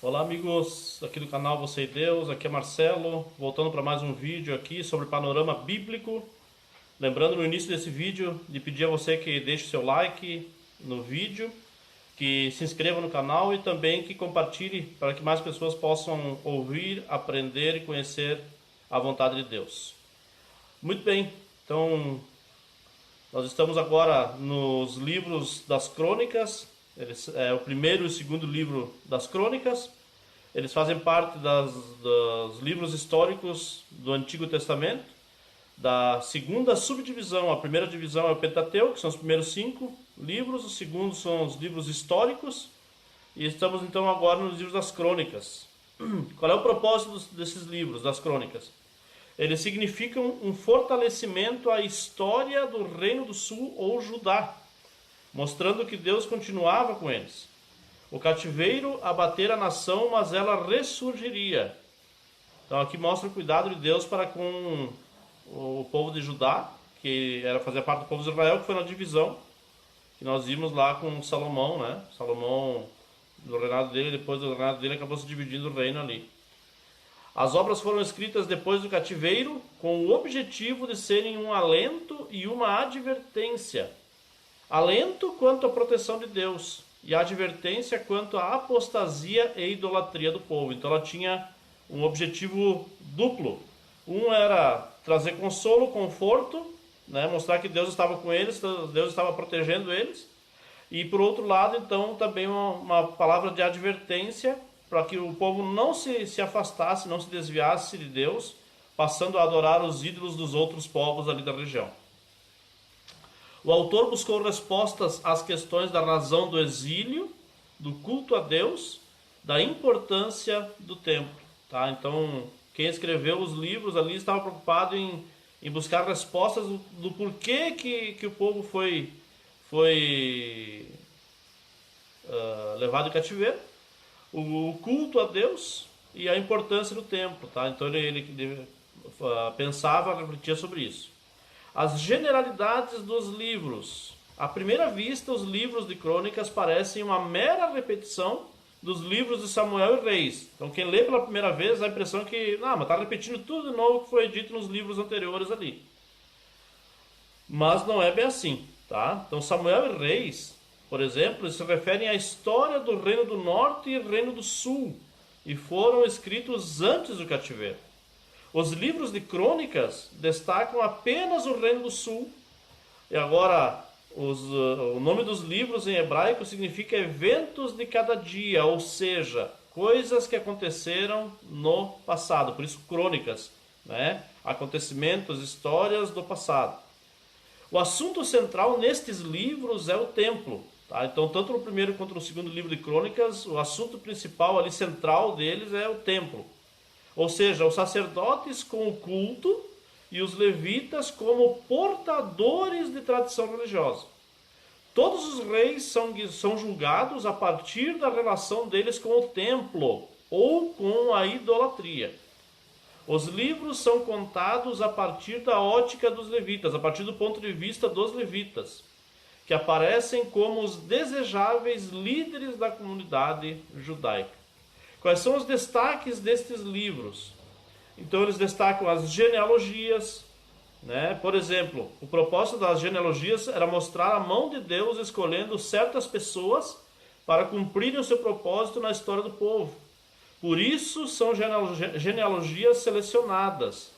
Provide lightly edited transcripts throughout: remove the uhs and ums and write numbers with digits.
Olá amigos aqui do canal Você e Deus, aqui é Marcelo, voltando para mais um vídeo aqui sobre panorama bíblico. Lembrando no início desse vídeo de pedir a você que deixe seu like no vídeo, que se inscreva no canal e também que compartilhe para que mais pessoas possam ouvir, aprender e conhecer a vontade de Deus. Muito bem, então nós estamos agora nos livros das crônicas. É o primeiro e o segundo livro das crônicas. Eles fazem parte dos livros históricos do Antigo Testamento. Da segunda subdivisão, a primeira divisão é o Pentateuco, que são os primeiros 5 livros. O segundo são os livros históricos. E estamos então agora nos livros das crônicas. Qual é o propósito desses livros, das crônicas? Eles significam um fortalecimento à história do Reino do Sul ou Judá, mostrando que Deus continuava com eles. O cativeiro abatera a nação, mas ela ressurgiria. Então aqui mostra o cuidado de Deus para com o povo de Judá, que fazia parte do povo de Israel, que foi na divisão que nós vimos lá com Salomão, né? Salomão, no reinado dele, depois do reinado dele, acabou se dividindo o reino ali. As obras foram escritas depois do cativeiro, com o objetivo de serem um alento e uma advertência. Alento quanto à proteção de Deus e advertência quanto à apostasia e idolatria do povo. Então ela tinha um objetivo duplo. Um era trazer consolo, conforto, né? Mostrar que Deus estava com eles, Deus estava protegendo eles. E por outro lado, então, também uma palavra de advertência para que o povo não se afastasse, não se desviasse de Deus, passando a adorar os ídolos dos outros povos ali da região. O autor buscou respostas às questões da razão do exílio, do culto a Deus, da importância do templo. Tá? Então, quem escreveu os livros ali estava preocupado em buscar respostas do porquê que o povo foi levado em cativeiro, o culto a Deus e a importância do templo. Tá? Então ele pensava, refletia sobre isso. As generalidades dos livros. À primeira vista, os livros de crônicas parecem uma mera repetição dos livros de Samuel e Reis. Então quem lê pela primeira vez dá a impressão que mas está repetindo tudo de novo que foi dito nos livros anteriores ali. Mas não é bem assim. Tá? Então Samuel e Reis, por exemplo, se referem à história do Reino do Norte e Reino do Sul e foram escritos antes do cativeiro. Os livros de crônicas destacam apenas o Reino do Sul. E agora, o nome dos livros em hebraico significa eventos de cada dia, ou seja, coisas que aconteceram no passado. Por isso, crônicas, né? Acontecimentos, histórias do passado. O assunto central nestes livros é o templo. Tá? Então, tanto no primeiro quanto no segundo livro de crônicas, o assunto principal ali, central deles, é o templo. Ou seja, os sacerdotes com o culto e os levitas como portadores de tradição religiosa. Todos os reis são julgados a partir da relação deles com o templo ou com a idolatria. Os livros são contados a partir da ótica dos levitas, a partir do ponto de vista dos levitas, que aparecem como os desejáveis líderes da comunidade judaica. Quais são os destaques destes livros? Então eles destacam as genealogias, né? Por exemplo, o propósito das genealogias era mostrar a mão de Deus escolhendo certas pessoas para cumprirem o seu propósito na história do povo. Por isso são genealogias selecionadas.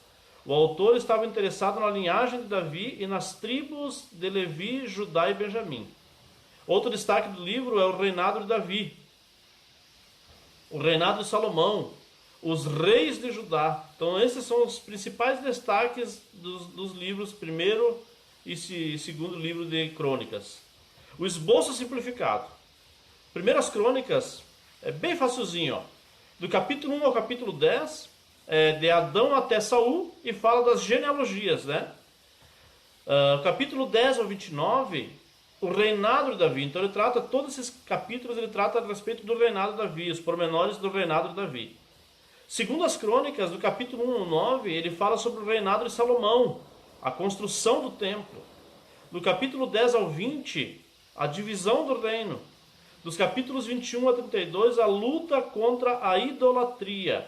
O autor estava interessado na linhagem de Davi e nas tribos de Levi, Judá e Benjamim. Outro destaque do livro é o reinado de Davi, o reinado de Salomão, os reis de Judá. Então esses são os principais destaques dos livros, primeiro e segundo livro de crônicas. O esboço simplificado. Primeiras crônicas é bem facilzinho, ó. Do capítulo 1 ao capítulo 10, de Adão até Saul, e fala das genealogias, né? Capítulo 10 ao 29, o reinado de Davi. Então ele trata, todos esses capítulos, ele trata a respeito do reinado de Davi, os pormenores do reinado de Davi. Segundo as crônicas, do capítulo 1 ao 9, ele fala sobre o reinado de Salomão, a construção do templo. Do capítulo 10 ao 20, a divisão do reino. Dos capítulos 21 a 32, a luta contra a idolatria.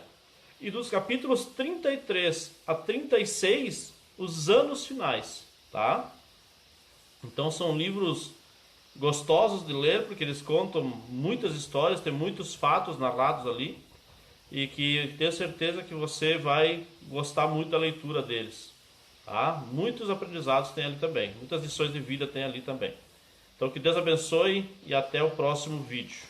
E dos capítulos 33 a 36, os anos finais, tá? Então são livros gostosos de ler, porque eles contam muitas histórias, tem muitos fatos narrados ali, e que tenho certeza que você vai gostar muito da leitura deles, tá? Muitos aprendizados tem ali também, muitas lições de vida tem ali também. Então que Deus abençoe e até o próximo vídeo.